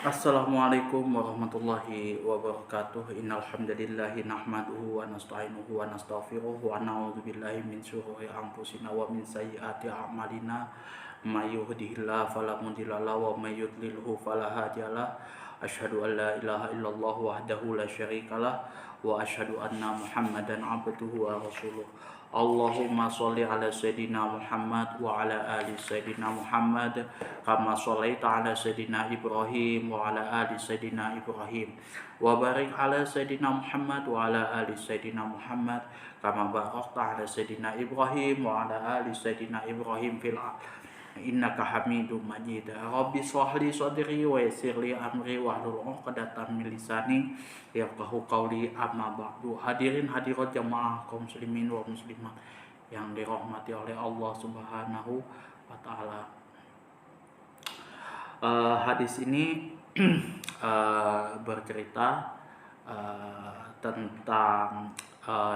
Assalamualaikum warahmatullahi wabarakatuh. Innal hamdalillahi nahmaduhu wa nasta'inuhu wa nastaghfiruh wa na'udzubillahi min syururi anfusina wa min sayyiati a'malina. May yahdihillahu fala mudhillalahu wa may yudlilhu fala hadiyalah. Asyhadu an la ilaha illallah wahdahu la syarikalah wa asyhadu anna Muhammadan abduhu wa rasuluh. Allahumma sholli ala sayyidina Muhammad wa ala ali sayyidina Muhammad kama sholaita ala sayyidina Ibrahim wa ala ali sayyidina Ibrahim wa barik ala sayyidina Muhammad wa ala ali sayyidina Muhammad kama barakta ala sayyidina Ibrahim wa ala ali sayyidina Ibrahim fil innaka Hamidum Majid. Rabbi shrah li sadri wa yassir li amri wahlul 'uqdatam min lisani yafqahu qawli. Amma ba'du. Hadirin hadirat jamaah kaum muslimin wa muslimat yang dirahmati oleh Allah Subhanahu wa taala. Hadis ini bercerita tentang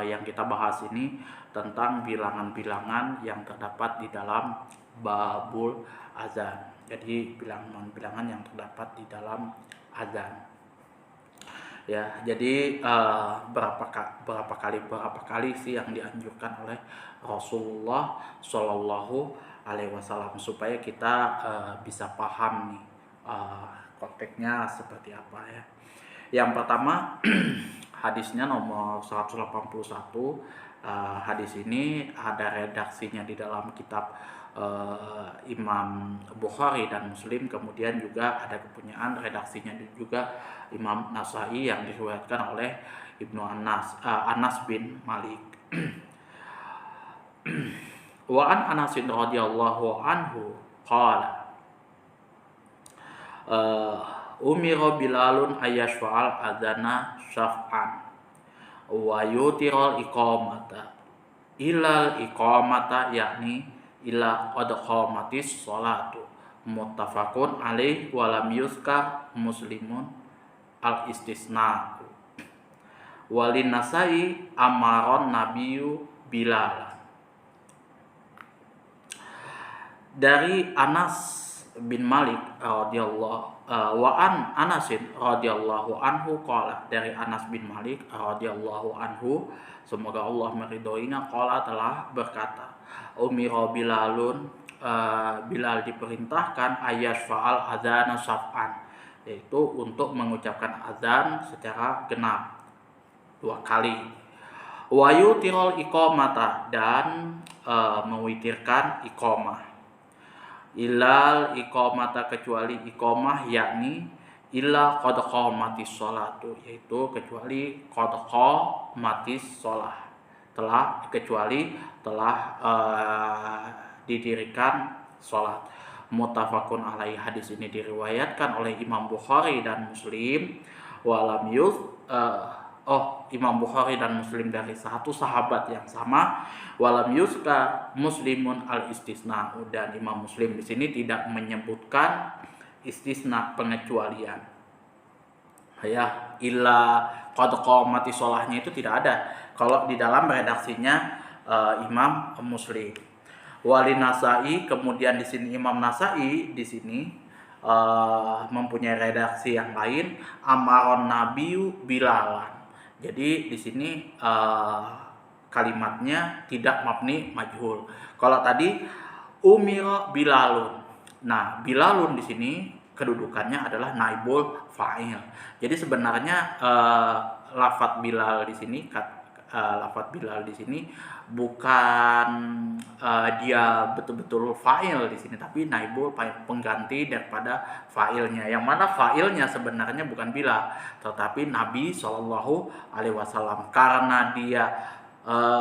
yang kita bahas ini tentang bilangan-bilangan yang terdapat di dalam babul azan. Jadi bilangan-bilangan yang terdapat di dalam azan. Ya, jadi berapa kali sih yang dianjurkan oleh Rasulullah Shallallahu Alaihi Wasallam supaya kita bisa paham nih konteksnya seperti apa ya. Yang pertama hadisnya nomor 181. Hadis ini ada redaksinya di dalam kitab Imam Bukhari dan Muslim, kemudian juga ada kepunyaan redaksinya juga Imam Nasai yang diriwayatkan oleh Ibnu Anas bin Malik. Wa an Anas radhiyallahu anhu qala umira Bilalun ayyashfa'al adzana syaf'an wa yutiral iqamata ilal iqamata yakni ila qad qamatis sholatu muttafaqun alaih wa lam yuzkar muslimun al istisna. Walin Nasai amaron nabiyyu Bilal. Dari Anas bin Malik radhiyallahu wa an Anasin radhiyallahu anhu qala, dari Anas bin Malik radhiyallahu anhu, semoga Allah meridhoinya, qala telah berkata, umira Bilalun, Bilal diperintahkan ayyashfa'al adzana syaf'an, yaitu untuk mengucapkan azan secara genap 2 kali. Wa yutirul iqamata, dan mewitirkan iqamah. Ilal iqamata, kecuali iqamah yakni illa qad qamatis sholatu, yaitu kecuali qad qamatis sholah, kecuali telah didirikan sholat. Muttafaqun alaihi, hadis ini diriwayatkan oleh Imam Bukhari dan Muslim. Walam Imam Bukhari dan Muslim dari satu sahabat yang sama. Walam yuzka muslimun al istisna, dan Imam Muslim di sini tidak menyebutkan istisna, pengecualian. Ya, illa qad qamati sholahnya itu tidak ada kalau di dalam redaksinya Imam Muslim. Walin Nasai, kemudian di sini Imam Nasai di sini mempunyai redaksi yang lain, amaron nabiyyu Bilalan. Jadi di sini kalimatnya tidak mabni majhul. Kalau tadi umira Bilalun. Nah, Bilalun di sini kedudukannya adalah naibul fa'il. Jadi sebenarnya lafadz Bilal di sini bukan dia betul-betul fa'il di sini, tapi naibul pengganti daripada fa'ilnya. Yang mana fa'ilnya sebenarnya bukan Bilal, tetapi Nabi Shallallahu Alaihi Wasallam. Karena dia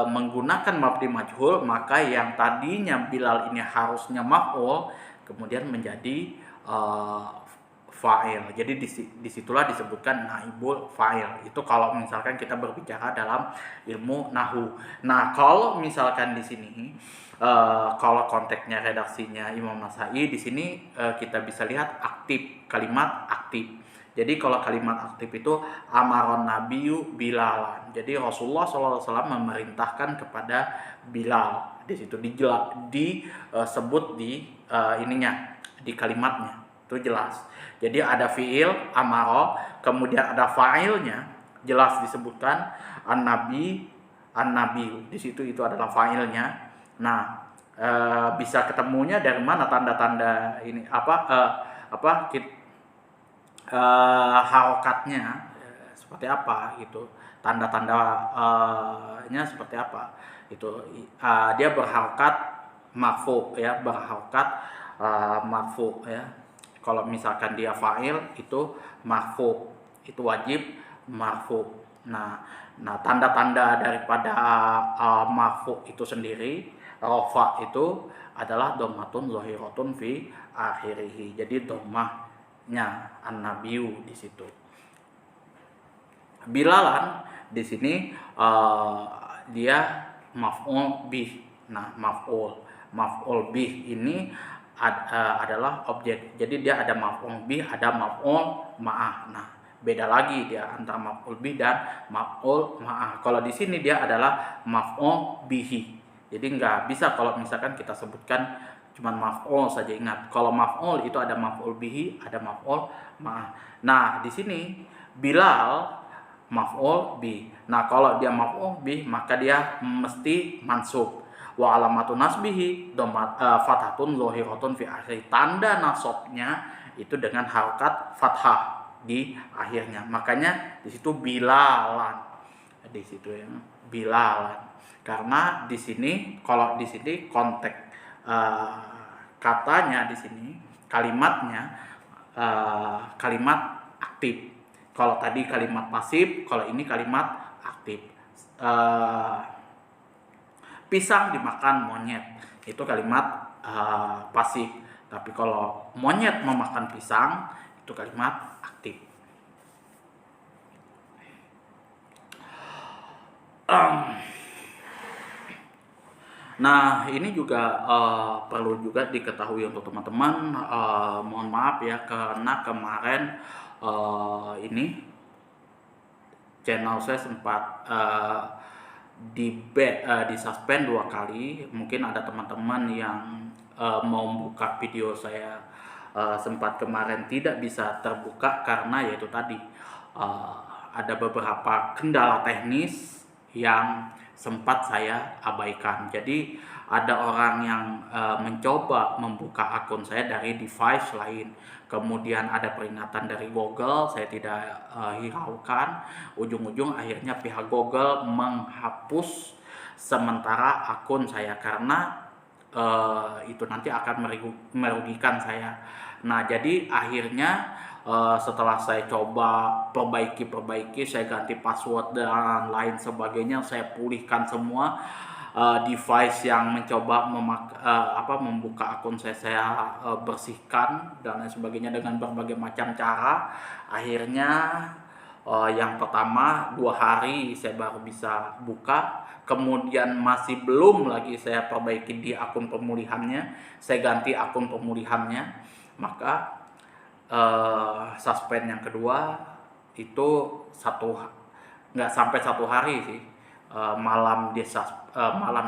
menggunakan mabni majhul, maka yang tadinya Bilal ini harusnya maf'ul kemudian menjadi fa'il. Jadi disitulah disebutkan naibul fa'il. Itu kalau misalkan kita berbicara dalam ilmu nahwu. Nah, kalau misalkan di sini kalau konteksnya redaksinya Imam Nasai di sini kita bisa lihat aktif, kalimat aktif. Jadi kalau kalimat aktif itu amaron nabiyyu Bilalan. Jadi Rasulullah SAW memerintahkan kepada Bilal. Di situ disebut di ininya, di kalimatnya. itu jelas. Jadi ada fiil amaro, kemudian ada fa'ilnya, jelas disebutkan an-nabi di situ itu adalah fa'ilnya. Nah, bisa ketemunya dari mana tanda-tanda ini harokatnya seperti apa gitu, tanda-tandanya seperti apa itu. Dia berharokat marfu ya, marfu ya. Kalau misalkan dia fa'il itu marfu, itu wajib marfu. Nah tanda-tanda daripada marfu itu sendiri, rafa itu adalah dhammatun zahiratun fi akhirih. Jadi dhammahnya an-nabiyu di situ. Bilalan di sini dia maf'ul bih. Nah, maf'ul bih ini adalah objek. Jadi dia ada maf'ul bih, ada maf'ul ma'ah. Nah, beda lagi dia antara maf'ul bih dan maf'ul ma'ah. Kalau di sini dia adalah maf'ul bihi. Jadi nggak bisa kalau misalkan kita sebutkan cuman maf'ul saja. Ingat, kalau maf'ul itu ada maf'ul bihi, ada maf'ul ma'ah. Nah, di sini Bilal maf'ul bi. Nah, kalau dia maf'ul bi maka dia mesti mansub. Wa alamatun nasbihi fathatun zahiratun fi akhir. Tanda nasabnya itu dengan harokat fathah di akhirnya. Makanya di situ bilalan. Di situ ya, bilalan. Karena di sini, kalau di sini konteks katanya di sini, kalimatnya kalimat aktif. Kalau tadi kalimat pasif, kalau ini kalimat aktif. Pisang dimakan monyet, itu kalimat pasif. Tapi kalau monyet memakan pisang, itu kalimat aktif. Nah, ini juga perlu juga diketahui untuk teman-teman. Mohon maaf ya, karena kemarin ini channel saya sempat di suspend 2 kali. Mungkin ada teman-teman yang mau buka video saya sempat kemarin tidak bisa terbuka karena yaitu tadi ada beberapa kendala teknis yang sempat saya abaikan. Jadi ada orang yang mencoba membuka akun saya dari device lain. Kemudian ada peringatan dari Google, saya tidak hiraukan. Ujung-ujung akhirnya pihak Google menghapus sementara akun saya karena itu nanti akan merugikan saya. Nah, jadi akhirnya setelah saya coba perbaiki, saya ganti password dan lain sebagainya, saya pulihkan semua device yang mencoba membuka akun saya bersihkan dan lain sebagainya dengan berbagai macam cara. Akhirnya yang pertama 2 hari saya baru bisa buka, kemudian masih belum lagi saya perbaiki di akun pemulihannya, saya ganti akun pemulihannya, maka suspend yang kedua itu nggak sampai 1 hari sih, malam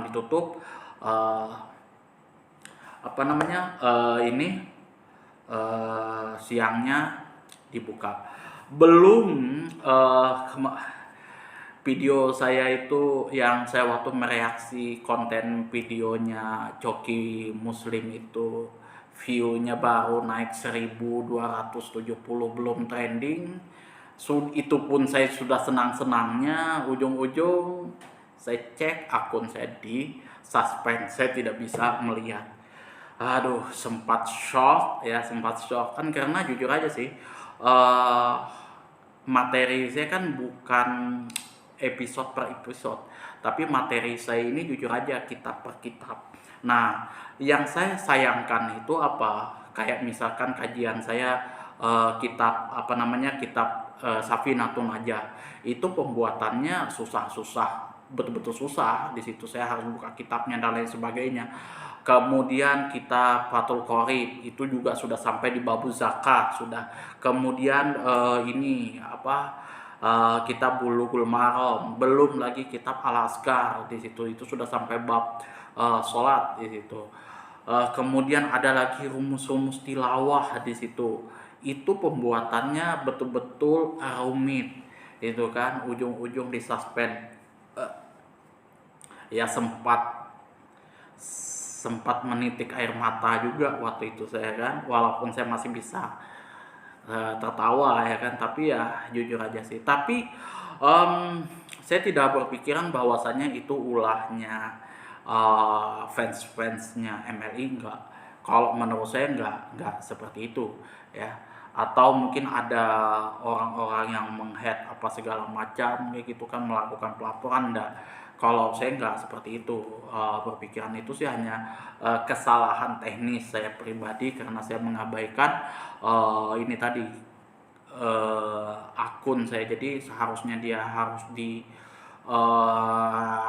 ditutup, siangnya dibuka. Belum video saya itu yang saya waktu mereaksi konten videonya Coki Muslim itu view-nya baru naik 1270, belum trending. Itu pun saya sudah senang-senangnya, ujung-ujung saya cek akun saya di suspend, saya tidak bisa melihat. Aduh, sempat shock kan, karena jujur aja sih materi saya kan bukan episode per episode, tapi materi saya ini jujur aja kitab per kitab. Nah, yang saya sayangkan itu kayak misalkan kajian saya kitab Safinatun Najah, itu pembuatannya susah, betul-betul susah. Di situ saya harus buka kitabnya dan lain sebagainya. Kemudian kitab Fathul Qorib itu juga sudah sampai di bab zakat sudah. Kemudian kitab Bulughul Maram, belum lagi kitab Al-Azkar di situ, itu sudah sampai bab sholat di situ. Kemudian ada lagi rumus-rumus tilawah di situ. Itu pembuatannya betul-betul rumit, itu kan, ujung-ujung disuspend. Eh, ya sempat menitik air mata juga waktu itu saya kan, walaupun saya masih bisa tertawa ya kan, tapi ya jujur aja sih. Tapi saya tidak berpikiran bahwasannya itu ulahnya fans-fansnya MLI, enggak. Kalau menurut saya enggak seperti itu ya. Atau mungkin ada orang-orang yang menghead apa segala macam kayak gitu kan, melakukan pelaporan, enggak. Kalau saya enggak seperti itu. Berpikiran itu sih hanya kesalahan teknis saya pribadi karena saya mengabaikan ini tadi, akun saya. Jadi seharusnya dia harus di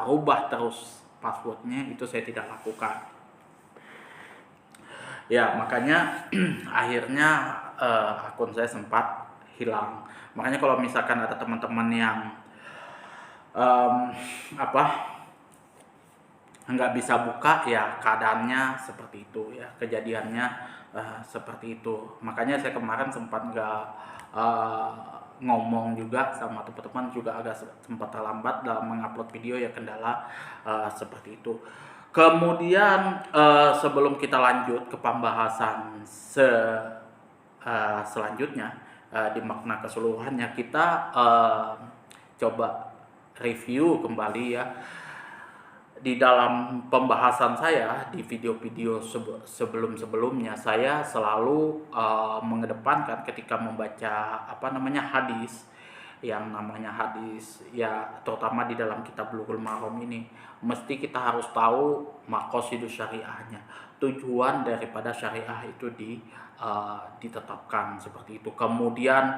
rubah terus passwordnya, itu saya tidak lakukan. Ya makanya akhirnya akun saya sempat hilang. Makanya kalau misalkan ada teman-teman yang apa nggak bisa buka, ya keadaannya seperti itu ya, kejadiannya seperti itu. Makanya saya kemarin sempat nggak ngomong juga sama teman-teman, juga agak sempat terlambat dalam mengupload video ya, kendala seperti itu. Kemudian sebelum kita lanjut ke pembahasan selanjutnya di makna keseluruhannya, kita coba review kembali ya. Di dalam pembahasan saya di video-video sebelum-sebelumnya, saya selalu mengedepankan ketika membaca hadis, yang namanya hadis ya, terutama di dalam kitab Bulughul Maram ini, mesti kita harus tahu maqasidus syariahnya, tujuan daripada syariah itu ditetapkan seperti itu. Kemudian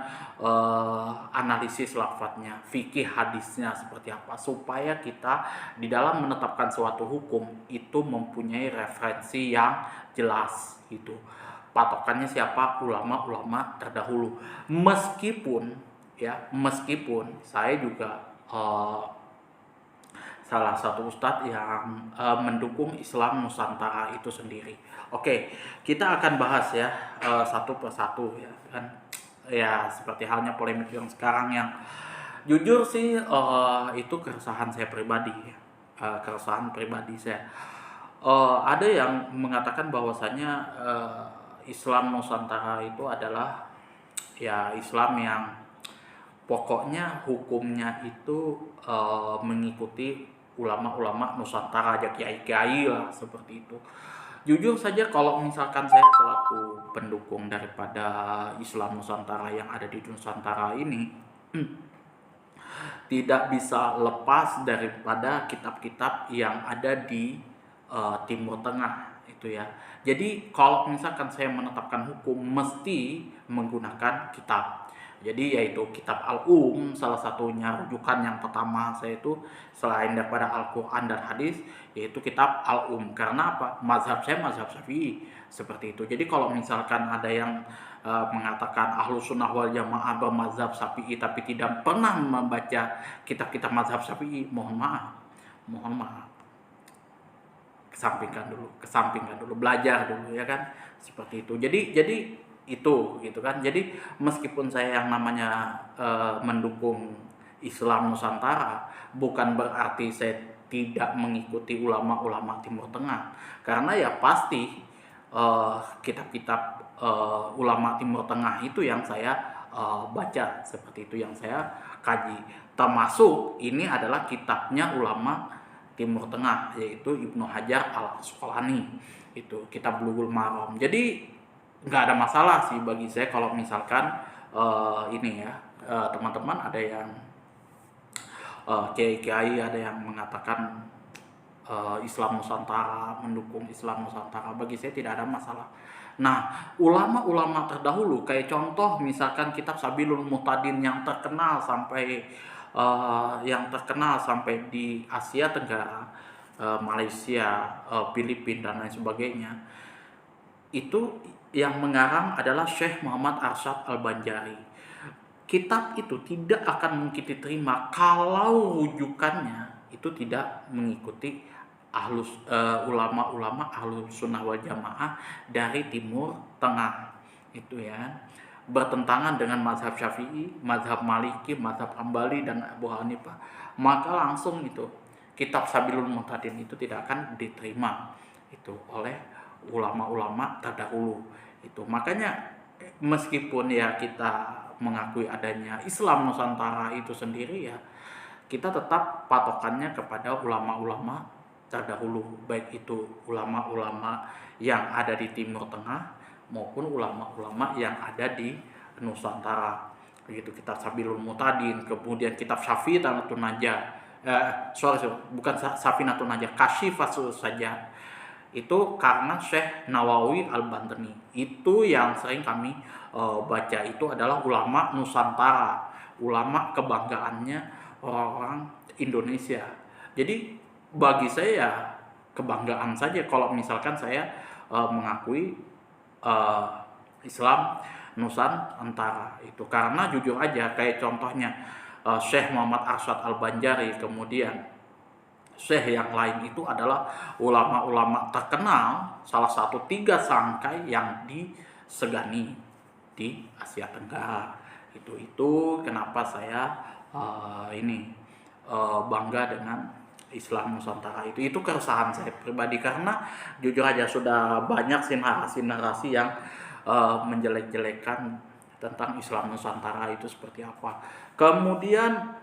analisis lafadznya, fikih hadisnya seperti apa, supaya kita di dalam menetapkan suatu hukum itu mempunyai referensi yang jelas gitu. Patokannya siapa? Ulama-ulama terdahulu. Meskipun saya juga salah satu ustadz yang mendukung Islam Nusantara itu sendiri. Oke, kita akan bahas ya satu persatu ya kan. Ya seperti halnya polemik yang sekarang, yang jujur sih itu keresahan saya pribadi ya. Keresahan pribadi saya. Ada yang mengatakan bahwasanya Islam Nusantara itu adalah ya Islam yang pokoknya hukumnya itu mengikuti ulama-ulama Nusantara aja, kiai-kiai lah seperti itu. Jujur saja kalau misalkan saya selaku pendukung daripada Islam Nusantara yang ada di Nusantara ini tidak bisa lepas daripada kitab-kitab yang ada di Timur Tengah itu ya. Jadi kalau misalkan saya menetapkan hukum, mesti menggunakan kitab. Jadi yaitu kitab salah satunya rujukan yang pertama saya itu selain daripada Al-Quran dan hadis, yaitu kitab Karena apa? Mazhab saya mazhab Syafi'i seperti itu. Jadi kalau misalkan ada yang mengatakan Ahlus Sunnah wal Jamaah bermazhab Syafi'i tapi tidak pernah membaca kitab-kitab mazhab Syafi'i, mohon maaf, kesampingkan dulu, belajar dulu ya kan, seperti itu. Jadi itu gitu kan. Jadi meskipun saya yang namanya mendukung Islam Nusantara, bukan berarti saya tidak mengikuti ulama-ulama Timur Tengah, karena ya pasti kitab-kitab ulama Timur Tengah itu yang saya baca, seperti itu yang saya kaji. Termasuk ini adalah kitabnya ulama Timur Tengah, yaitu Ibnu Hajar Al-Asqalani, itu kitab Bulughul Maram. Jadi nggak ada masalah sih bagi saya kalau misalkan ini ya teman-teman ada yang kiai-kiai ada yang mengatakan Islam Nusantara, mendukung Islam Nusantara, bagi saya tidak ada masalah. Nah, ulama-ulama terdahulu kayak contoh misalkan kitab Sabilul Muhtadin yang terkenal sampai di Asia Tenggara, Malaysia, Filipina dan lain sebagainya. Itu yang mengarang adalah Syekh Muhammad Arsyad Al-Banjari. Kitab itu tidak akan mungkin diterima kalau rujukannya itu tidak mengikuti ulama-ulama ahlus sunnah wal jamaah dari Timur Tengah itu ya, bertentangan dengan mazhab Syafi'i, mazhab Maliki, mazhab Hambali dan Abu Hanifah, maka langsung itu kitab Sabilul Muhtadin itu tidak akan diterima itu oleh ulama-ulama terdahulu itu. Makanya meskipun ya kita mengakui adanya Islam Nusantara itu sendiri ya, kita tetap patokannya kepada ulama-ulama terdahulu, baik itu ulama-ulama yang ada di Timur Tengah maupun ulama-ulama yang ada di Nusantara. Begitu kitab Sabilul Muhtadin, kemudian kitab Syafi'atun Najah, bukan Safinatun Najah, Kasyifatus saja. Itu karena Syekh Nawawi Al-Bantani. Itu yang sering kami baca, itu adalah ulama Nusantara, ulama kebanggaannya orang Indonesia. Jadi bagi saya ya kebanggaan saja kalau misalkan saya mengakui Islam Nusantara itu, karena jujur aja kayak contohnya Syekh Muhammad Arsyad Al-Banjari, kemudian Syekh yang lain itu adalah ulama-ulama terkenal, salah satu 3 sangkai yang disegani di Asia Tenggara. Itu kenapa saya bangga dengan Islam Nusantara itu. Itu keresahan saya pribadi, karena jujur aja sudah banyak sih narasi-narasi yang menjelek-jelekan tentang Islam Nusantara itu seperti apa. Kemudian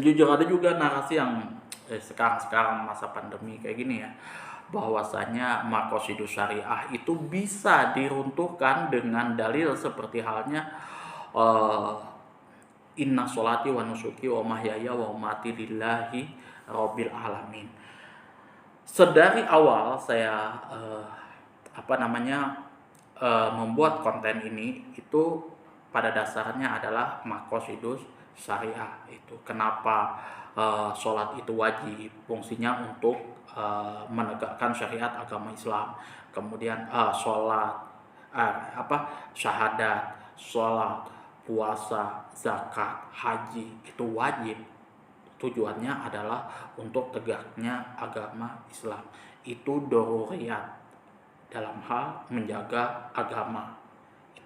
jujur ada juga narasi yang sekarang masa pandemi kayak gini ya, bahwasanya maqasidus syariah itu bisa diruntuhkan dengan dalil seperti halnya inna sholati wa nusuki wa mahyaya wa mamati lillahi rabbil alamin. Sedari awal saya membuat konten ini itu pada dasarnya adalah maqasidus syariah itu. Kenapa sholat itu wajib? Fungsinya untuk menegakkan syariat agama Islam. Kemudian syahadat, sholat, puasa, zakat, haji itu wajib. Tujuannya adalah untuk tegaknya agama Islam. Itu doruriyat dalam hal menjaga agama.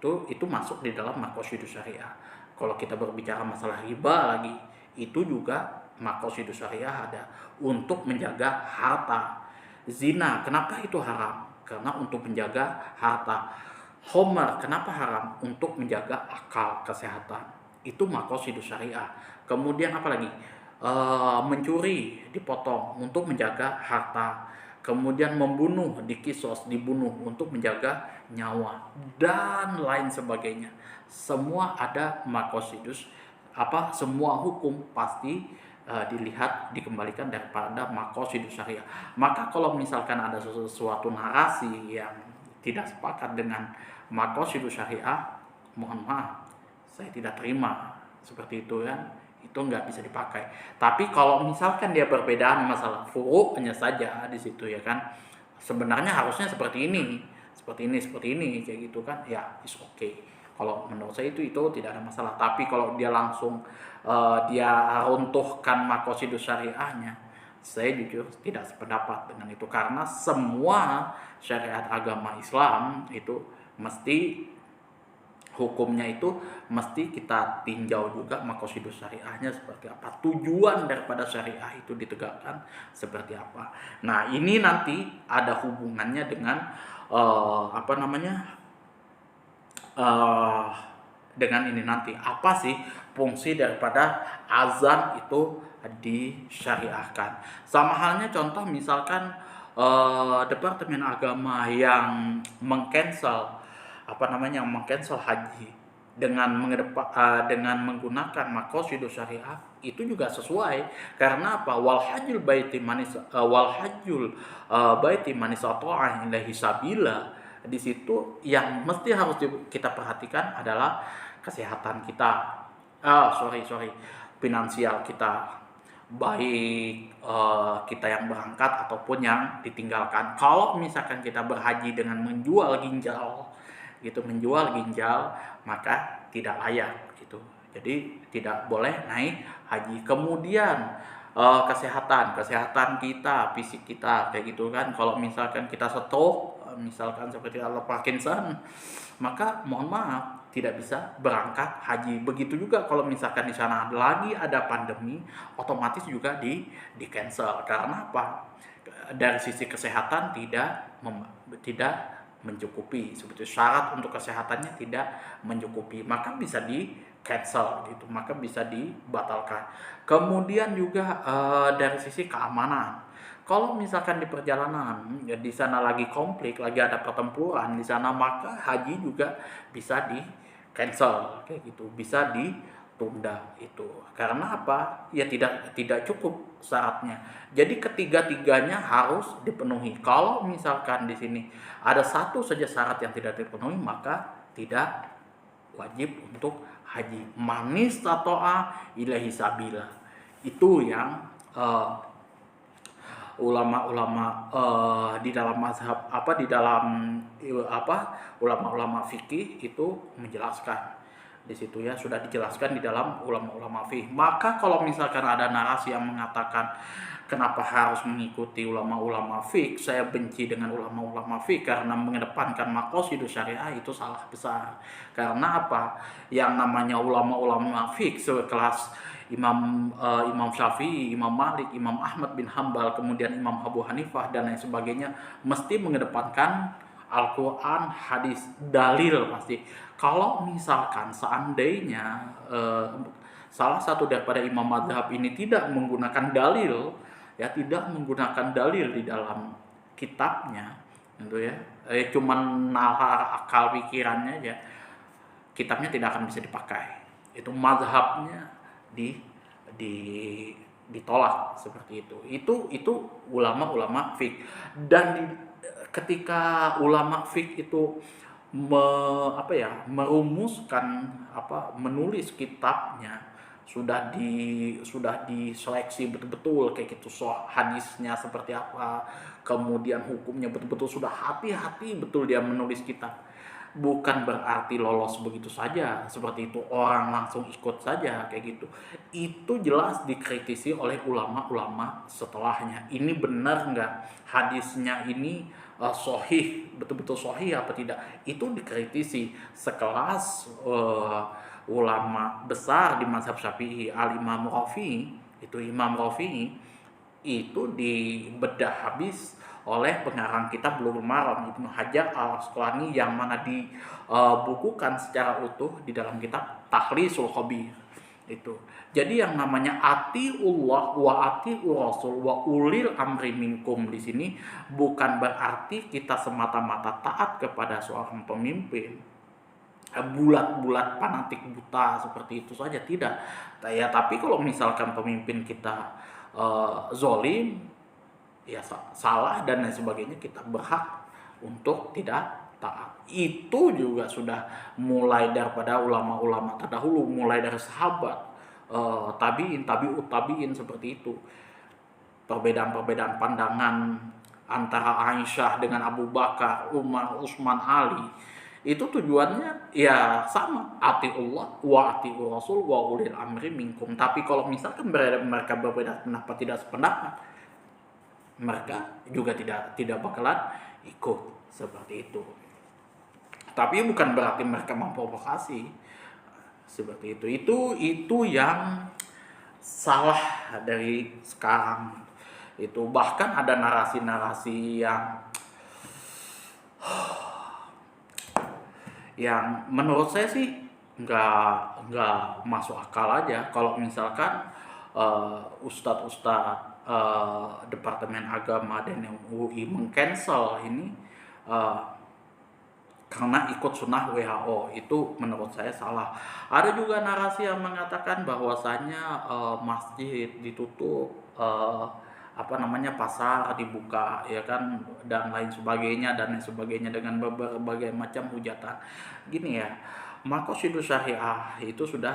Itu masuk di dalam maqasidus syariah. Kalau kita berbicara masalah riba lagi, itu juga maqasidus syariah ada untuk menjaga harta. Zina, kenapa itu haram? Karena untuk menjaga harta. Homer, kenapa haram? Untuk menjaga akal, kesehatan. Itu maqasidus syariah. Kemudian apa lagi? Mencuri, dipotong untuk menjaga harta. Kemudian membunuh, dikisos, dibunuh untuk menjaga nyawa, dan lain sebagainya. Semua ada maqasidus, semua hukum pasti dilihat, dikembalikan daripada maqasidus syariah. Maka kalau misalkan ada sesuatu narasi yang tidak sepakat dengan maqasidus syariah, mohon maaf, saya tidak terima seperti itu ya. Itu nggak bisa dipakai. Tapi kalau misalkan dia berbedaan masalah furu'nya saja di situ ya kan, sebenarnya harusnya seperti ini kayak gitu kan, ya is okay. Kalau menurut saya itu tidak ada masalah. Tapi kalau dia langsung dia runtuhkan maqasidus syariahnya, saya jujur tidak sependapat dengan itu, karena semua syariat agama Islam itu mesti hukumnya itu mesti kita tinjau juga maqasidus syariahnya seperti apa, tujuan daripada syariah itu ditegakkan seperti apa. Nah, ini nanti ada hubungannya dengan dengan ini nanti, apa sih fungsi daripada azan itu disyariahkan. Sama halnya contoh misalkan Departemen Agama yang mengcancel haji dengan menggunakan maqasidus syariah, itu juga sesuai. Karena apa? Wal hajjul baiti man istata'a ilaihi sabila. Di situ yang mesti harus kita perhatikan adalah kesehatan kita, finansial kita, baik kita yang berangkat ataupun yang ditinggalkan. Kalau misalkan kita berhaji dengan menjual ginjal, maka tidak layak gitu. Jadi tidak boleh naik haji. Kemudian kesehatan kita, fisik kita kayak gitu kan. Kalau misalkan kita stroke, misalkan seperti Allah Parkinson, maka mohon maaf tidak bisa berangkat haji. Begitu juga kalau misalkan di sana lagi ada pandemi, otomatis juga di cancel. Karena apa? Dari sisi kesehatan tidak mencukupi, seperti syarat untuk kesehatannya tidak mencukupi, maka bisa di cancel gitu, maka bisa dibatalkan. Kemudian juga dari sisi keamanan, kalau misalkan di perjalanan ya di sana lagi konflik, lagi ada pertempuran di sana, maka haji juga bisa di cancel kayak gitu, bisa ditunda itu. Karena apa? Ya tidak cukup syaratnya. Jadi ketiga-tiganya harus dipenuhi. Kalau misalkan di sini ada satu saja syarat yang tidak dipenuhi, maka tidak wajib untuk haji. Manis tato'a ilahi sabila. Itu yang ulama-ulama di dalam mazhab di dalam ulama-ulama fikih itu menjelaskan. Di situ ya sudah dijelaskan di dalam ulama-ulama fikih. Maka kalau misalkan ada narasi yang mengatakan kenapa harus mengikuti ulama-ulama fikih, saya benci dengan ulama-ulama fikih karena mengedepankan maqasidus syariah, itu salah besar. Karena apa? Yang namanya ulama-ulama fikih sekelas Imam Syafi'i, Imam Malik, Imam Ahmad bin Hambal, kemudian Imam Abu Hanifah dan lain sebagainya, mesti mengedepankan Al-Quran, hadis, dalil pasti. Kalau misalkan seandainya salah satu daripada imam mazhab ini tidak menggunakan dalil, ya tidak menggunakan dalil di dalam kitabnya, gitu ya, cuman nalar akal pikirannya aja, kitabnya tidak akan bisa dipakai. Itu mazhabnya di ditolak seperti itu. Itu ulama-ulama fik. Dan ketika ulama fik itu merumuskan menulis kitabnya, sudah diseleksi betul-betul kayak gitu, hadisnya seperti apa, kemudian hukumnya betul-betul, sudah hati-hati betul dia menulis kitab. Bukan berarti lolos begitu saja seperti itu, orang langsung ikut saja kayak gitu. Itu jelas dikritisi oleh ulama-ulama setelahnya. Ini benar nggak hadisnya ini sahih, betul-betul sahih apa tidak? Itu dikritisi. Sekelas ulama besar di mazhab Syafi'i, Al-Imam Rafi'i, itu Imam Rafi'i, itu dibedah habis oleh pengarang kitab Bulughul Maram, Ibnu Hajar Al-Asqalani, yang mana dibukukan secara utuh di dalam kitab Takhlisul Khabir itu. Jadi yang namanya atiullah wa atiur rasul wa ulil amri minkum di sini bukan berarti kita semata-mata taat kepada seorang pemimpin bulat-bulat fanatik buta seperti itu saja, tidak. Ya, tapi kalau misalkan pemimpin kita zolim, ya salah dan lain sebagainya, kita berhak untuk tidak taat. Itu juga sudah mulai daripada ulama-ulama terdahulu, mulai dari sahabat, tabiin, tabiut tabiin, seperti itu. Perbedaan-perbedaan pandangan antara Aisyah dengan Abu Bakar, Umar, Utsman, Ali, itu tujuannya ya sama, atiullah wa atiur rasul wa ulil amri minkum. Tapi kalau misalkan mereka berbeda pendapat, tidak sependapat, mereka juga tidak bakalan ikut seperti itu. Tapi bukan berarti mereka memprovokasi seperti itu. Itu yang salah dari sekarang. Itu bahkan ada narasi-narasi yang menurut saya sih nggak masuk akal aja. Kalau misalkan ustadz-ustadz Departemen Agama dan UI meng-cancel ini karena ikut sunnah WHO, itu menurut saya salah. Ada juga narasi yang mengatakan bahwasanya masjid ditutup, pasar dibuka, ya kan, dan lain sebagainya dengan berbagai macam hujatan. Gini ya, maqasidus syariah itu sudah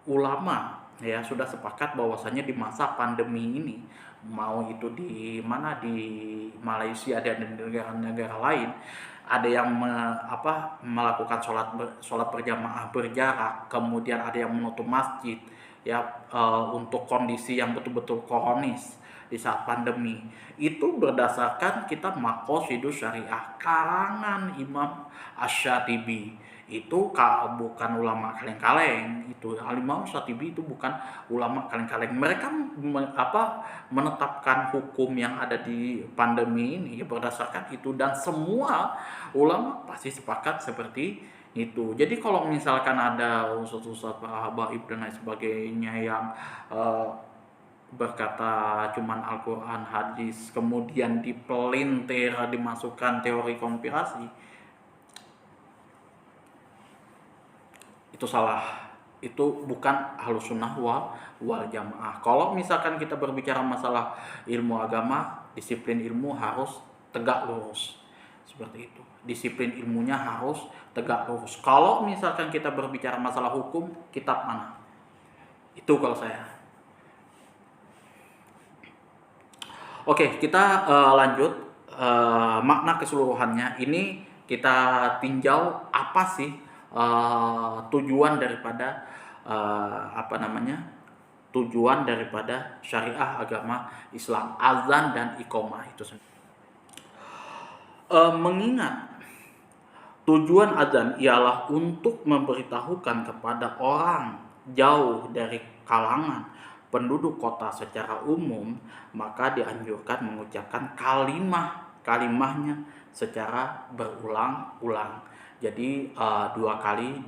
ulama ya sudah sepakat bahwasanya di masa pandemi ini, mau itu di mana, di Malaysia dan di negara-negara lain, ada yang melakukan sholat berjamaah berjarak, kemudian ada yang menutup masjid ya, untuk kondisi yang betul-betul kronis di saat pandemi. Itu berdasarkan kitab Maqasidus Syariah karangan Imam Asy-Syatibi. Itu bukan ulama kaleng-kaleng, itu Al-Imam Syatibi itu bukan ulama kaleng-kaleng. Mereka menetapkan hukum yang ada di pandemi ini berdasarkan itu, dan semua ulama pasti sepakat seperti itu. Jadi kalau misalkan ada ustaz-ustaz habaib dan lain sebagainya yang berkata cuman Al-Quran, hadis, kemudian dipelintir, dimasukkan teori konspirasi, itu salah. Itu bukan Ahlus Sunnah wal Jamaah. Kalau misalkan kita berbicara masalah ilmu agama, disiplin ilmu harus tegak lurus, seperti itu. Disiplin ilmunya harus tegak lurus. Kalau misalkan kita berbicara masalah hukum, kitab mana? Itu kalau saya. Oke, kita lanjut makna keseluruhannya. Ini kita tinjau apa sih tujuan daripada tujuan daripada syariah agama Islam, azan dan iqomah itu sendiri. Mengingat tujuan azan ialah untuk memberitahukan kepada orang jauh dari kalangan penduduk kota secara umum, maka dianjurkan mengucapkan kalimahnya secara berulang-ulang. Jadi 2 kali,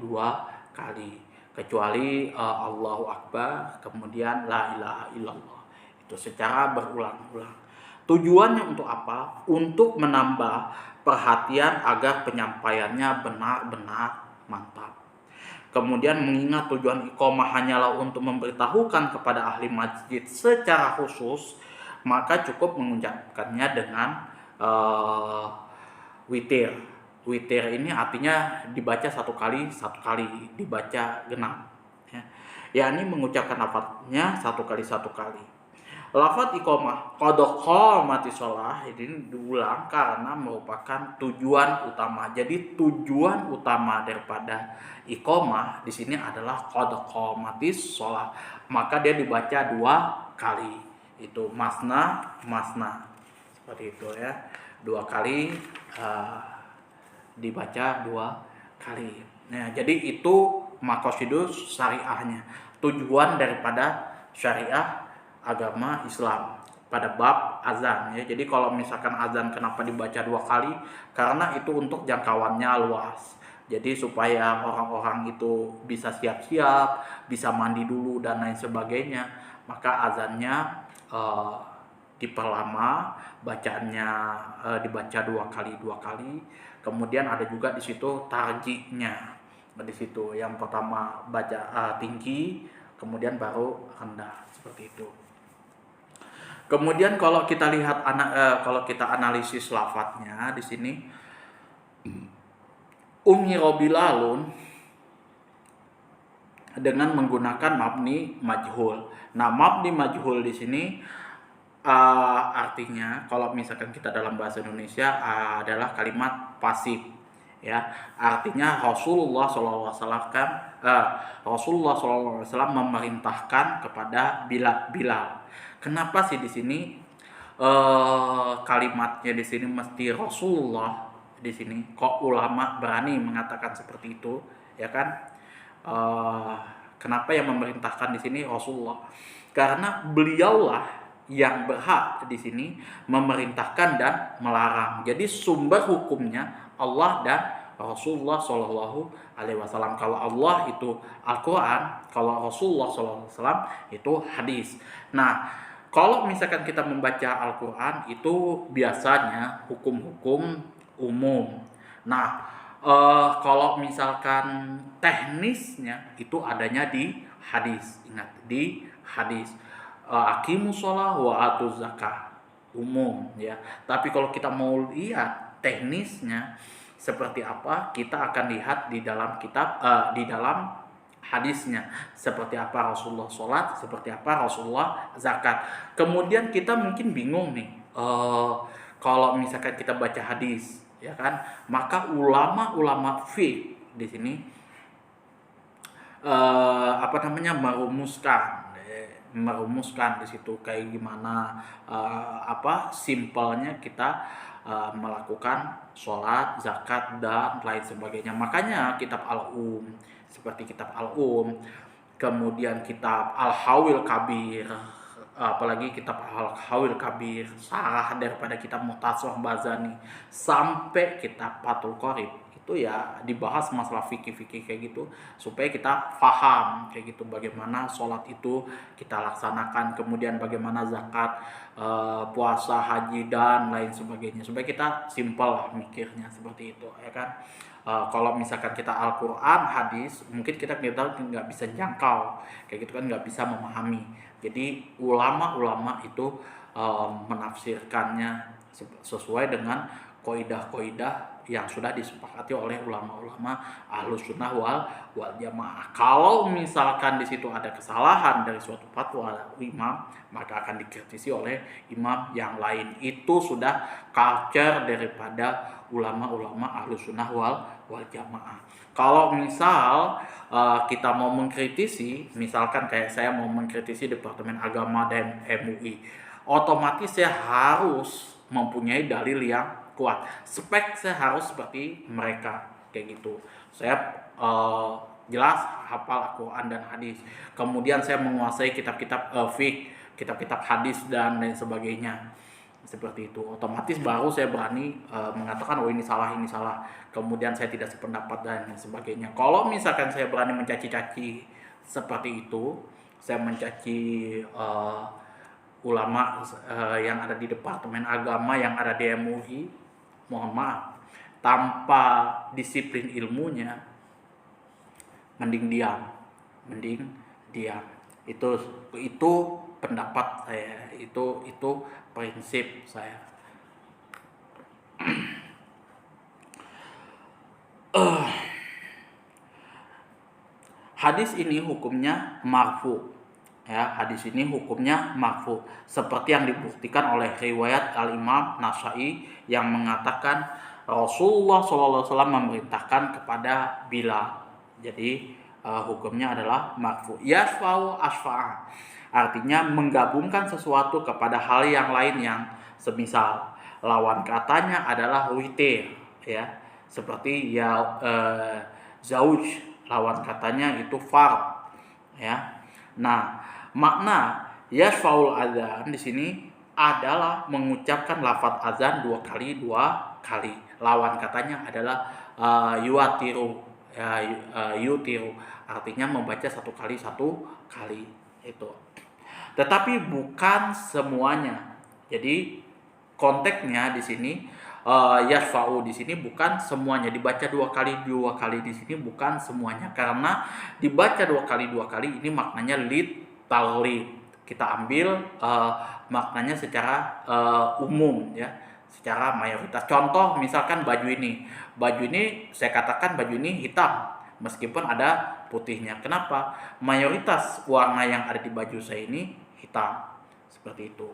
kecuali Allahu Akbar, kemudian la ilaha illallah, itu secara berulang-ulang. Tujuannya untuk apa? Untuk menambah perhatian agar penyampaiannya benar-benar mantap. Kemudian mengingat tujuan iqomah hanyalah untuk memberitahukan kepada ahli masjid secara khusus, maka cukup mengucapkannya dengan witir. Witir ini artinya dibaca satu kali, dibaca genap. Yakni mengucapkan lafadznya satu kali. Lafadz iqomah qad qamati shalah ini diulang karena merupakan tujuan utama. Jadi tujuan utama daripada iqomah di sini adalah qad qamatis shalah. Maka dia dibaca 2 kali. Itu masna. Seperti itu ya. 2 kali dibaca 2 kali. Nah, jadi itu maqasidus syariahnya. Tujuan daripada syariah agama Islam pada bab azan ya. Jadi kalau misalkan azan kenapa dibaca 2 kali? Karena itu untuk jangkauannya luas. Jadi supaya orang-orang itu bisa siap-siap, bisa mandi dulu dan lain sebagainya, maka azannya diperlama, bacaannya dibaca 2 kali. Kemudian ada juga di situ tarjihnya. Di situ yang pertama baca tinggi, kemudian baru rendah, seperti itu. Kemudian kalau kita lihat kalau kita analisis lafadznya di sini, Bilalun dengan menggunakan mabni majhul. Nah, mabni majhul di sini artinya kalau misalkan kita dalam bahasa Indonesia adalah kalimat pasif ya. Artinya Rasulullah SAW memerintahkan kepada Bilal. Kenapa sih di sini kalimatnya di sini mesti Rasulullah di sini? Kok ulama berani mengatakan seperti itu, ya kan? Kenapa yang memerintahkan di sini Rasulullah? Karena beliaulah yang berhak di sini memerintahkan dan melarang. Jadi sumber hukumnya Allah dan Rasulullah Shallallahu Alaihi Wasallam. Kalau Allah itu Al-Quran, kalau Rasulullah Shallallahu Alaihi Wasallam itu hadis. Nah, kalau misalkan kita membaca Al-Quran itu biasanya hukum-hukum umum. Nah, kalau misalkan teknisnya itu adanya di hadis. Ingat, di hadis. Aqimus shalah wa atuz zakah, umum ya. Tapi kalau kita mau lihat teknisnya seperti apa, kita akan lihat di dalam kitab di dalam hadisnya, seperti apa Rasulullah sholat, seperti apa Rasulullah zakat. Kemudian kita mungkin bingung nih, kalau misalkan kita baca hadis, ya kan, maka ulama-ulama fiqh di sini merumuskan di situ kayak gimana, simpelnya kita melakukan sholat, zakat dan lain sebagainya. Makanya kitab seperti kitab kemudian kitab Al-Hawil Kabir, apalagi kitab Al-Hawil Kabir, sarah daripada kitab Mukhtasar Bazani, sampai kitab Fathul Qorib, itu ya dibahas masalah fikih-fikih kayak gitu, supaya kita paham kayak gitu bagaimana sholat itu kita laksanakan, kemudian bagaimana zakat, puasa, haji dan lain sebagainya, supaya kita simpel lah mikirnya seperti itu, ya kan. Kalau misalkan kita Al-Quran, hadis, mungkin kita nggak bisa jangkau kayak gitu kan, nggak bisa memahami. Jadi ulama-ulama itu menafsirkannya sesuai dengan koidah-koidah yang sudah disepakati oleh ulama-ulama Ahlus Sunnah wal Jamaah. Kalau misalkan di situ ada kesalahan dari suatu fatwa imam, maka akan dikritisi oleh imam yang lain. Itu sudah culture daripada ulama-ulama Ahlus Sunnah wal Jamaah. Kalau misal kita mau mengkritisi, misalkan kayak saya mau mengkritisi Departemen Agama dan MUI, otomatis saya harus mempunyai dalil yang kuat. Spek saya harus seperti mereka kayak gitu. Saya jelas hafal Al-Quran dan hadis. Kemudian saya menguasai kitab-kitab fiqh, kitab-kitab hadis dan lain sebagainya. Seperti itu. Otomatis baru saya berani mengatakan ini salah, ini salah. Kemudian saya tidak sependapat dan sebagainya. Kalau misalkan saya berani mencaci-caci seperti itu, saya mencaci ulama yang ada di Departemen Agama, yang ada di MUI, mohon maaf, tanpa disiplin ilmunya, mending diam. Itu pendapat saya, itu prinsip saya. Hadis ini hukumnya marfu. Ya, hadis ini hukumnya marfu, seperti yang dibuktikan oleh riwayat Al-Imam Nasa'i yang mengatakan Rasulullah SAW memerintahkan kepada Bilal. Jadi hukumnya adalah marfu. Yasfa'u asfa'a, artinya menggabungkan sesuatu kepada hal yang lain yang semisal. Lawan katanya adalah witir, ya, seperti zauj, lawan katanya itu fard, ya. Nah, makna yasfaul adzan di sini adalah mengucapkan lafaz azan dua kali. Lawan katanya adalah yutiru, artinya membaca satu kali itu. Tetapi bukan semuanya. Jadi konteksnya di sini yasfa'u di sini bukan semuanya, dibaca dua kali di sini bukan semuanya, karena dibaca dua kali ini maknanya lid talib. Kita ambil maknanya secara umum, ya, secara mayoritas. Contoh misalkan baju ini saya katakan baju ini hitam meskipun ada putihnya. Kenapa? Mayoritas warna yang ada di baju saya ini hitam, seperti itu.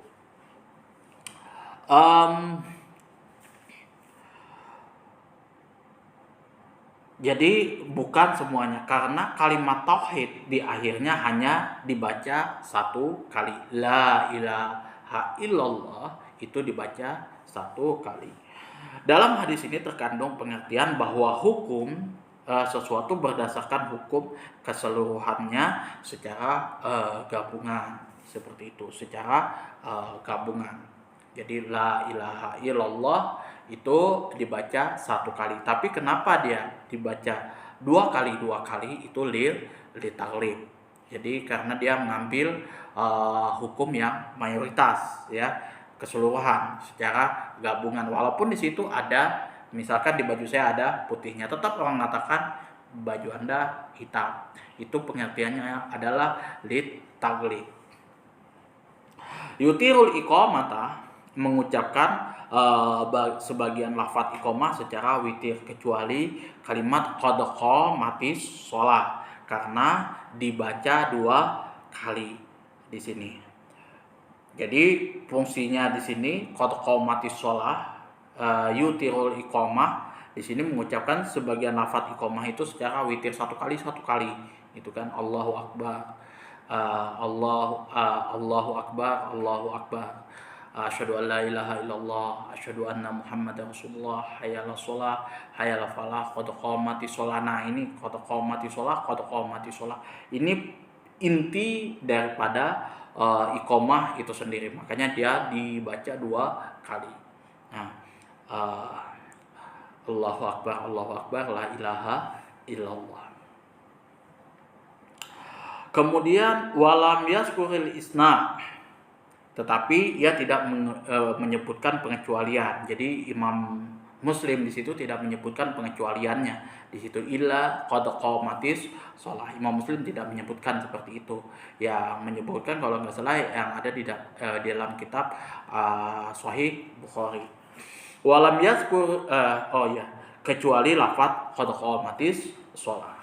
Jadi bukan semuanya, karena kalimat tauhid di akhirnya hanya dibaca satu kali. La ilaha illallah itu dibaca satu kali. Dalam hadis ini terkandung pengertian bahwa hukum sesuatu berdasarkan hukum keseluruhannya secara gabungan, seperti itu, secara gabungan. Jadi la ilaha illallah itu dibaca satu kali. Tapi kenapa dia dibaca dua kali itu li taglib. Jadi karena dia mengambil hukum yang mayoritas, ya, keseluruhan secara gabungan. Walaupun di situ ada, misalkan di baju saya ada putihnya, tetap orang mengatakan baju Anda hitam. Itu pengertiannya adalah li taglib. Yutirul iqamata, mengucapkan sebagian lafaz iqamah secara witir, kecuali kalimat qad qamatis shalah. karena dibaca 2 kali di sini. Jadi fungsinya di sini qad qamatis shalah, yutirul iqamah. Di sini mengucapkan sebagian lafaz iqamah itu secara witir 1 kali 1 kali. Itu kan Allahu Akbar. Allahu Akbar, Allahu Akbar. Asyhadu an la ilaha illallah, asyhadu anna Muhammadar Rasulullah, hayya 'alas shalah, hayya 'alal falah, qad qamatis shalah. Nah, ini qad qamatis shalah, qad qamatis shalah. Ini inti daripada iqamah itu sendiri. Makanya dia dibaca 2 kali. Nah, Allahu Akbar, la ilaha illallah. Kemudian walam yazkuril isna, tetapi ia tidak menyebutkan pengecualian. Jadi Imam Muslim di situ tidak menyebutkan pengecualiannya. Di situ illa qad qamatis shalah. Imam Muslim tidak menyebutkan seperti itu. Yang menyebutkan kalau nggak salah yang ada di dalam kitab Sahih Bukhari. Walam yazkur kecuali lafaz qad qamatis shalah.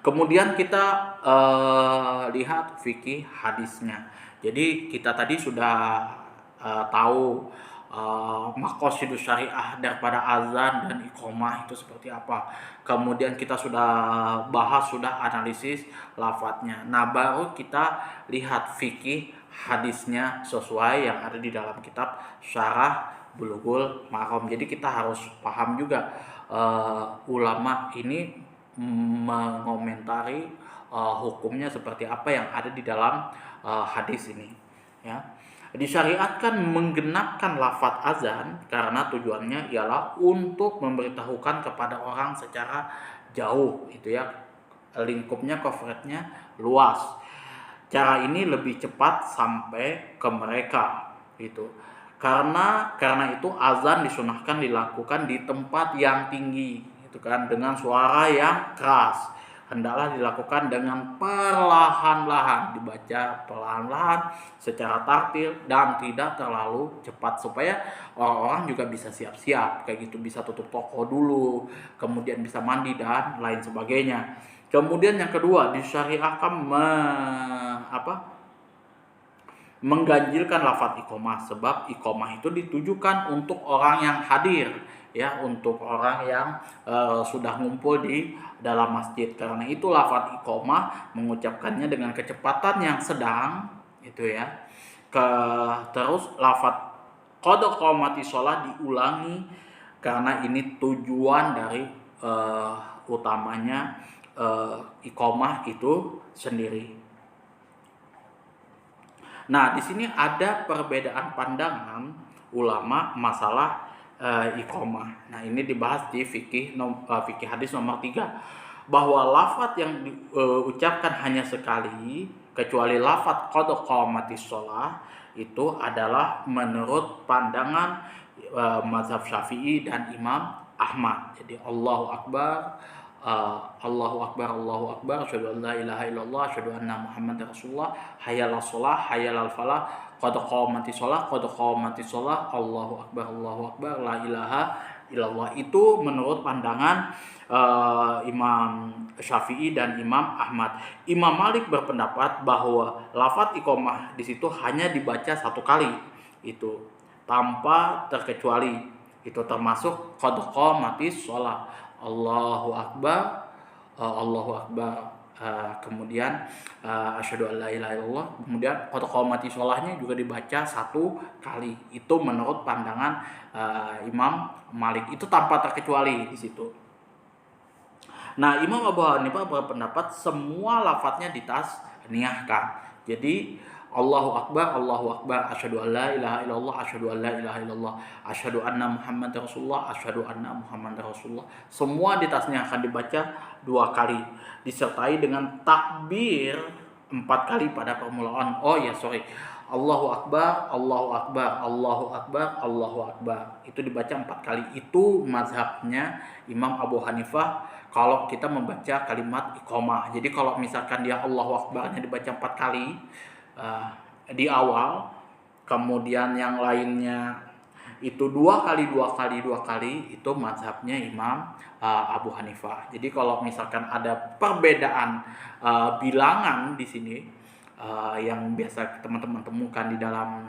Kemudian kita lihat fikih hadisnya. Jadi kita tadi sudah tahu maqasidus syariah daripada azan dan iqamah itu seperti apa. Kemudian kita sudah bahas, sudah analisis lafadznya. Nah, baru kita lihat fikih hadisnya sesuai yang ada di dalam kitab Syarah Bulughul Maram. Jadi kita harus paham juga ulama ini mengomentari hukumnya seperti apa yang ada di dalam hadis ini, ya. Disyariatkan menggenapkan lafaz azan karena tujuannya ialah untuk memberitahukan kepada orang secara jauh, itu ya, lingkupnya, coveragenya luas. Cara ini lebih cepat sampai ke mereka, gitu. Karena itu azan disunahkan dilakukan di tempat yang tinggi, itu kan, dengan suara yang keras. Hendaklah dilakukan dengan perlahan-lahan, dibaca perlahan-lahan secara tartil dan tidak terlalu cepat supaya orang-orang juga bisa siap-siap kayak gitu, bisa tutup toko dulu, kemudian bisa mandi dan lain sebagainya. Kemudian yang kedua, disyariatkan mengganjilkan lafaz iqamah, sebab iqamah itu ditujukan untuk orang yang hadir, ya, untuk orang yang sudah ngumpul di dalam masjid. Karena itu lafaz iqamah mengucapkannya dengan kecepatan yang sedang, itu ya. Terus lafaz qad qamatis shalah diulangi karena ini tujuan dari utamanya iqamah itu sendiri. Nah, di sini ada perbedaan pandangan ulama masalah iqamah. Nah, ini dibahas di fikih hadis nomor 3, bahwa lafaz yang diucapkan hanya sekali kecuali lafaz qad qamatis shalah itu adalah menurut pandangan mazhab Syafi'i dan Imam Ahmad. Jadi Allahu Akbar, Allahu Akbar, Allahu Akbar, asyhadu an la ilaha illallah, asyhadu anna Muhammadar Rasulullah, hayya 'alas shalah, hayya 'alal falah, qad qamatis shalah, qad qamatis shalah, Allahu Akbar, la ilaha illallah. Itu menurut pandangan Imam Syafi'i dan Imam Ahmad. Imam Malik berpendapat bahwa lafaz iqamah di situ hanya dibaca 1 kali, itu tanpa terkecuali. Itu termasuk qad qamatis shalah, Allahu Akbar, Allahu Akbar, kemudian asyhadu an la ilaha illallah, kemudian qad qamatis sholahnya juga dibaca 1 kali. Itu menurut pandangan Imam Malik, itu tanpa terkecuali di situ. Nah, Imam Abu Hanifah berpendapat semua lafadznya ditasniahkan. Jadi Allahu Akbar, asyhadu an la ilaha illallah, asyhadu an la ilaha illallah, asyhadu anna Muhammadar Rasulullah, asyhadu anna Muhammadar Rasulullah. Semua ditasniahkan, dibaca 2 kali, disertai dengan takbir 4 kali pada permulaan. Allahu Akbar, Allahu Akbar, Allahu Akbar, Allahu Akbar. Itu dibaca 4 kali. Itu mazhabnya Imam Abu Hanifah kalau kita membaca kalimat iqamah. Jadi kalau misalkan dia Allahu Akbarnya dibaca 4 kali di awal, kemudian yang lainnya Itu dua kali itu mazhabnya Imam Abu Hanifah. Jadi kalau misalkan ada perbedaan bilangan di sini yang biasa teman-teman temukan di dalam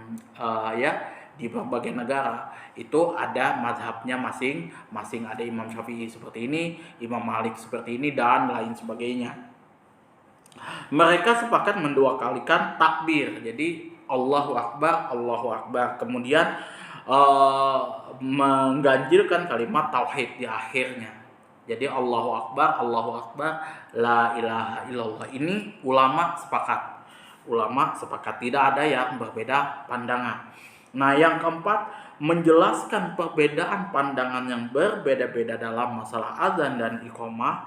ya di berbagai negara, itu ada mazhabnya masing-masing. Ada Imam Syafi'i seperti ini, Imam Malik seperti ini, dan lain sebagainya. Mereka sepakat menduakalikan takbir. Jadi Allahu Akbar, Allahu Akbar. Kemudian mengganjilkan kalimat tauhid di akhirnya. Jadi Allahu Akbar, Allahu Akbar, la ilaha illallah. Ini ulama sepakat. Ulama sepakat, tidak ada yang berbeda pandangan. Nah, yang keempat, menjelaskan perbedaan pandangan yang berbeda-beda dalam masalah azan dan iqamah.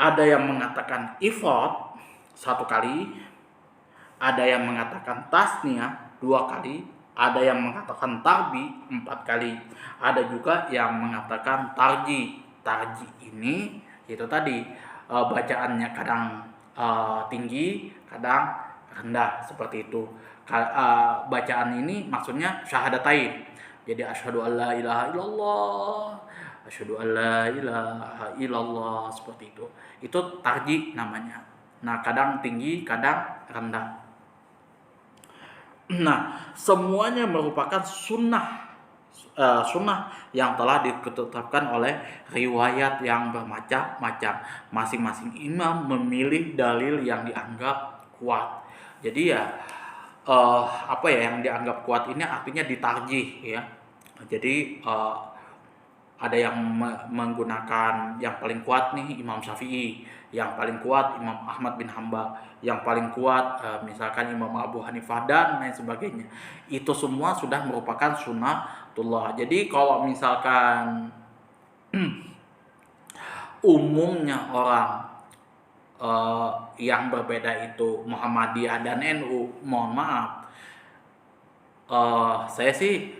Ada yang mengatakan ifrad 1 kali, ada yang mengatakan tasniyah 2 kali, ada yang mengatakan tarbi 4 kali, ada juga yang mengatakan tarji. Tarji ini itu tadi bacaannya kadang tinggi, kadang rendah, seperti itu. Bacaan ini maksudnya syahadatain. Jadi asyhadu alla ilaha illallah, asyhadu alla ilaha illallah, seperti itu. Itu tarji namanya. Nah, kadang tinggi, kadang rendah. Nah, semuanya merupakan sunnah yang telah ditetapkan oleh riwayat yang bermacam-macam. Masing-masing imam memilih dalil yang dianggap kuat. Jadi ya yang dianggap kuat ini artinya ditarjih ya. Jadi ada yang menggunakan yang paling kuat nih Imam Syafi'i, yang paling kuat Imam Ahmad bin Hambal, yang paling kuat misalkan Imam Abu Hanifah, dan lain sebagainya. Itu semua sudah merupakan sunnatullah. Jadi kalau misalkan umumnya orang yang berbeda itu Muhammadiyah dan NU, mohon maaf, saya sih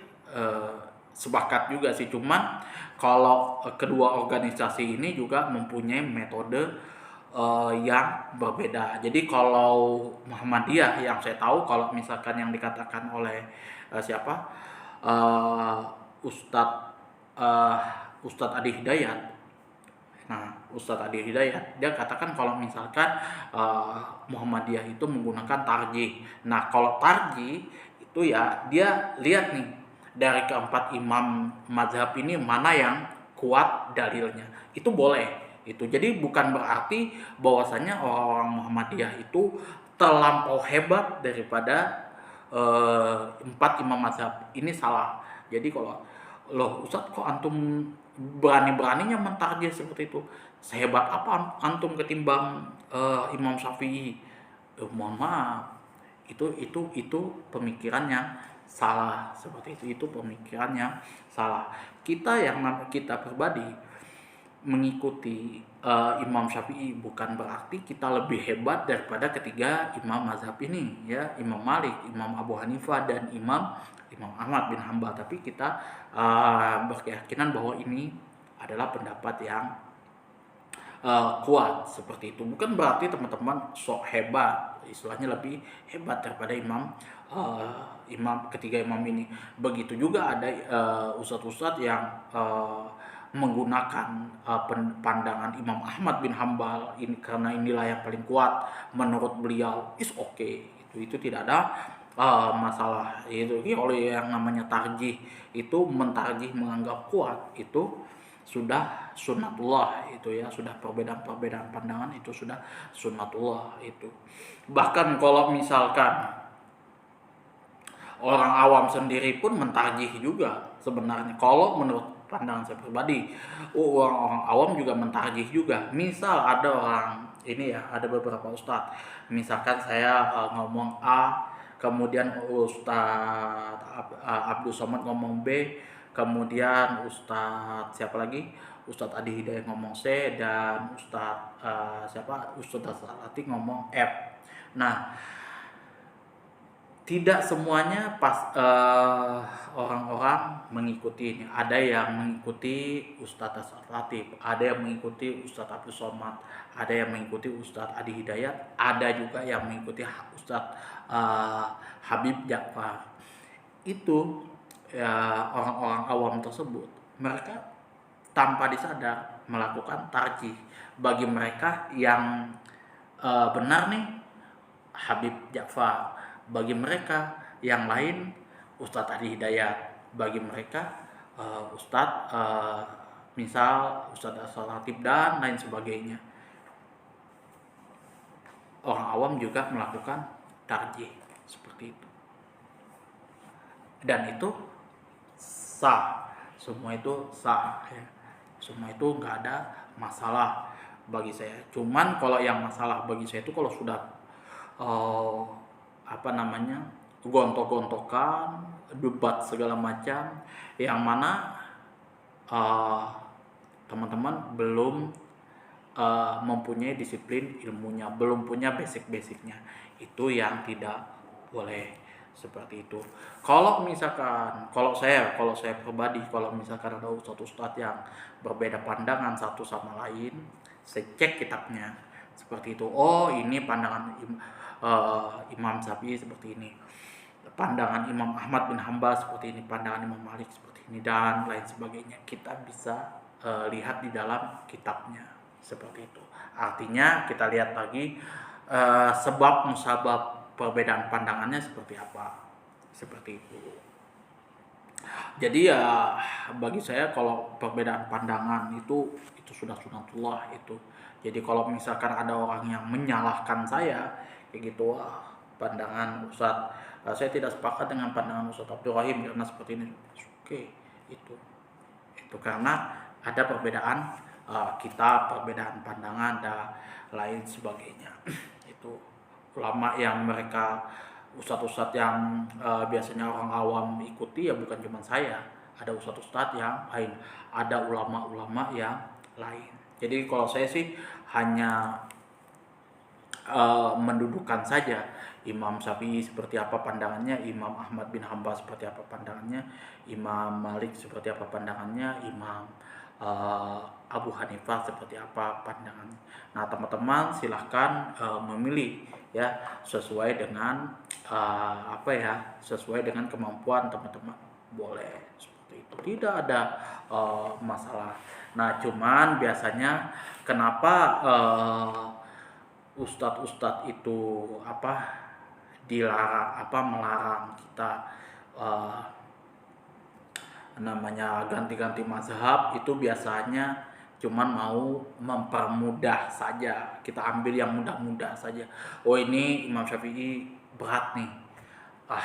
sepakat juga sih, cuman kalau kedua organisasi ini juga mempunyai metode yang berbeda. Jadi kalau Muhammadiyah yang saya tahu, kalau misalkan yang dikatakan oleh Ustadz Adi Hidayat. Nah, Ustadz Adi Hidayat dia katakan kalau misalkan Muhammadiyah itu menggunakan tarjih. Nah, kalau tarjih itu ya dia lihat nih dari keempat imam mazhab ini mana yang kuat dalilnya. Itu boleh. Itu jadi bukan berarti bahwasanya orang Muhammadiyah itu terlampau hebat daripada 4 imam mazhab. Ini salah. Jadi kalau loh Ustadz, kok antum berani-beraninya mentarjih seperti itu? Sehebat apa antum ketimbang Imam Syafi'i? Mohon maaf, itu pemikiran yang salah, seperti itu pemikiran yang salah. Kita pribadi mengikuti Imam Syafi'i bukan berarti kita lebih hebat daripada ketiga imam mazhab ini ya, Imam Malik, Imam Abu Hanifah, dan Imam Ahmad bin Hambal. Tapi kita berkeyakinan bahwa ini adalah pendapat yang kuat, seperti itu. Bukan berarti teman-teman sok hebat, istilahnya lebih hebat daripada ketiga imam ini. Begitu juga ada ustadz-ustadz yang menggunakan pandangan Imam Ahmad bin Hambal ini karena inilah yang paling kuat menurut beliau, is okay. Itu tidak ada masalah. Itu oleh yang namanya tarjih, itu mentarjih menganggap kuat, itu sudah sunnatullah, itu ya, sudah perbedaan pandangan, itu sudah sunnatullah. Itu bahkan kalau misalkan orang awam sendiri pun mentarjih juga sebenarnya. Kalau menurut pandangan saya pribadi, orang awam juga mentarjih juga. Misal ada orang ini ya, ada beberapa ustadz, misalkan saya ngomong A, kemudian Ustadz Abdul Somad ngomong B, kemudian Ustadz siapa lagi, Ustadz Adi Hidayat ngomong C, dan Ustadz Salati ngomong F. Nah, tidak semuanya orang-orang mengikuti ini. Ada yang mengikuti Ustadz Latif, ada yang mengikuti Ustadz Abdul Somad, ada yang mengikuti Ustadz Adi Hidayat, ada juga yang mengikuti Ustadz Habib Ja'far. Itu ya orang-orang awam tersebut, mereka tanpa disadar melakukan tarjih. Bagi mereka yang benar nih Habib Ja'far, bagi mereka yang lain Ustadz Adi Hidayat, bagi mereka Ustadz misal Ustadz Asal Hatib dan lain sebagainya. Orang awam juga melakukan tarjih seperti itu, dan itu sah, semua itu sah ya, semua itu nggak ada masalah bagi saya. Cuman kalau yang masalah bagi saya itu kalau sudah uh, apa namanya gontok-gontokan, debat segala macam, yang mana uh, teman-teman belum mempunyai disiplin ilmunya, belum punya basic-basicnya, itu yang tidak boleh seperti itu. Kalau misalkan, kalau saya pribadi, kalau misalkan ada ustadz yang berbeda pandangan satu sama lain, saya cek kitabnya seperti itu. Oh, ini pandangan Imam Syafi'i seperti ini, pandangan Imam Ahmad bin Hambal seperti ini, pandangan Imam Malik seperti ini, dan lain sebagainya. Kita bisa lihat di dalam kitabnya seperti itu. Artinya kita lihat lagi sebab musabab perbedaan pandangannya seperti apa, seperti itu. Jadi ya bagi saya kalau perbedaan pandangan itu sudah sunatullah itu. Jadi kalau misalkan ada orang yang menyalahkan saya kayak gitu, pandangan Ustadz, saya tidak sepakat dengan pandangan Ustadz Abdul Rahim karena seperti ini. Oke, itu karena ada perbedaan kita, perbedaan pandangan dan lain sebagainya. Itu ulama yang mereka, ustadz-ustadz yang biasanya orang awam ikuti, ya bukan cuma saya, ada ustadz-ustadz yang lain, ada ulama-ulama yang lain. Jadi kalau saya sih hanya mendudukan saja Imam Syafi'i seperti apa pandangannya, Imam Ahmad bin Hambal seperti apa pandangannya, Imam Malik seperti apa pandangannya, Imam Abu Hanifah seperti apa pandangannya. Nah, teman-teman silahkan memilih ya sesuai dengan sesuai dengan kemampuan teman-teman, boleh seperti itu, tidak ada masalah. Nah, cuman biasanya kenapa ustadz-ustadz itu melarang kita namanya ganti-ganti mazhab, itu biasanya cuman mau mempermudah saja, kita ambil yang mudah-mudah saja. Oh, ini Imam Syafi'i berat nih,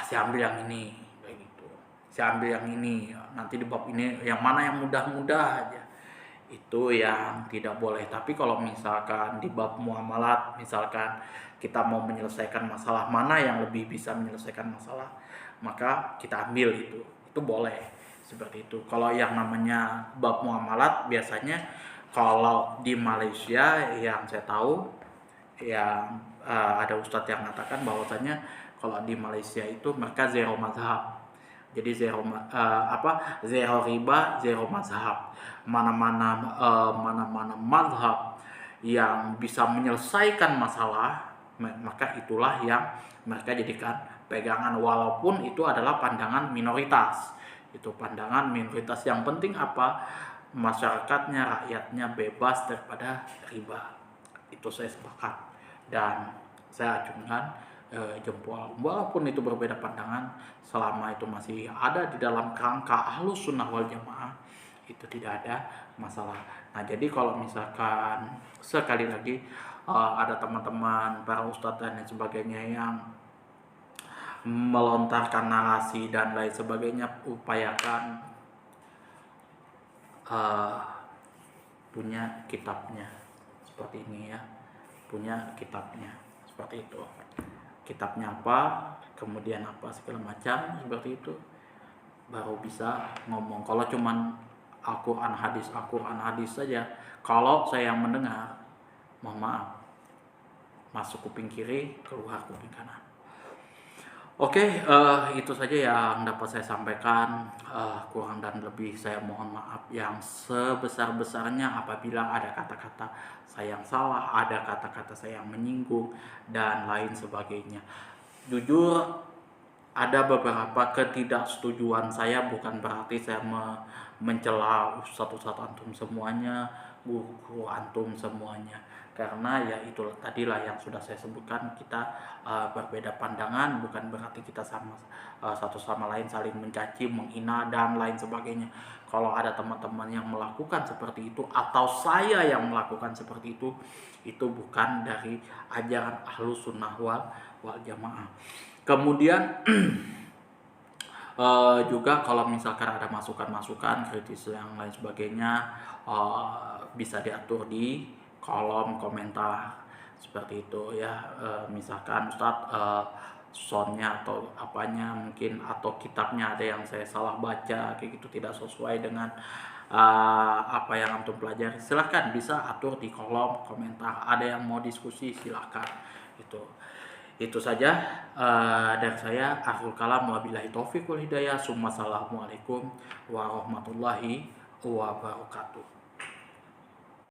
saya ambil yang ini, kayak gitu. Saya ambil yang ini, nanti di bab ini yang mana yang mudah-mudah aja, itu yang tidak boleh. Tapi kalau misalkan di bab muamalat, misalkan kita mau menyelesaikan masalah, mana yang lebih bisa menyelesaikan masalah, maka kita ambil itu boleh seperti itu. Kalau yang namanya bab muamalat, biasanya kalau di Malaysia yang saya tahu, yang ada ustadz yang mengatakan bahwasanya kalau di Malaysia itu mereka zero mazhab. Jadi zero riba, zero mazhab. Mana-mana mazhab yang bisa menyelesaikan masalah, maka itulah yang mereka jadikan pegangan, walaupun itu adalah pandangan minoritas. Itu pandangan minoritas. Yang penting apa? Masyarakatnya, rakyatnya bebas daripada riba. Itu saya sepakat dan saya acungkan jempol, walaupun itu berbeda pandangan, selama itu masih ada di dalam kerangka Ahlus Sunnah wal Jamaah, itu tidak ada masalah. Nah, jadi kalau misalkan sekali lagi ada teman-teman para ustadz dan lain sebagainya yang melontarkan narasi dan lain sebagainya, upayakan punya kitabnya seperti ini ya, punya kitabnya seperti itu. Kitabnya apa, kemudian apa segala macam seperti itu, baru bisa ngomong. Kalau cuman Al-Quran hadis saja, kalau saya yang mendengar, mohon maaf, masuk kuping kiri, keluar kuping kanan. Oke, itu saja yang dapat saya sampaikan. Kurang dan lebih saya mohon maaf yang sebesar-besarnya apabila ada kata-kata saya yang salah, ada kata-kata saya yang menyinggung dan lain sebagainya. Jujur, ada beberapa ketidaksetujuan saya, bukan berarti saya mencela satu-satu antum semuanya, guru antum semuanya. Karena ya itu tadilah yang sudah saya sebutkan, kita berbeda pandangan, bukan berarti kita sama satu sama lain saling mencaci, menghina dan lain sebagainya. Kalau ada teman-teman yang melakukan seperti itu atau saya yang melakukan seperti itu bukan dari ajaran Ahlus Sunnah wal Jamaah. Kemudian juga kalau misalkan ada masukan-masukan kritis yang lain sebagainya, bisa diatur di kolom komentar seperti itu ya. Misalkan Ustadz, soundnya atau apanya mungkin atau kitabnya ada yang saya salah baca kayak gitu, tidak sesuai dengan apa yang antum pelajari, silahkan bisa atur di kolom komentar. Ada yang mau diskusi silahkan. Itu saja dari saya. Akhirul kalam, wabillahi taufiq wal hidayah. Assalamualaikum warahmatullahi wabarakatuh.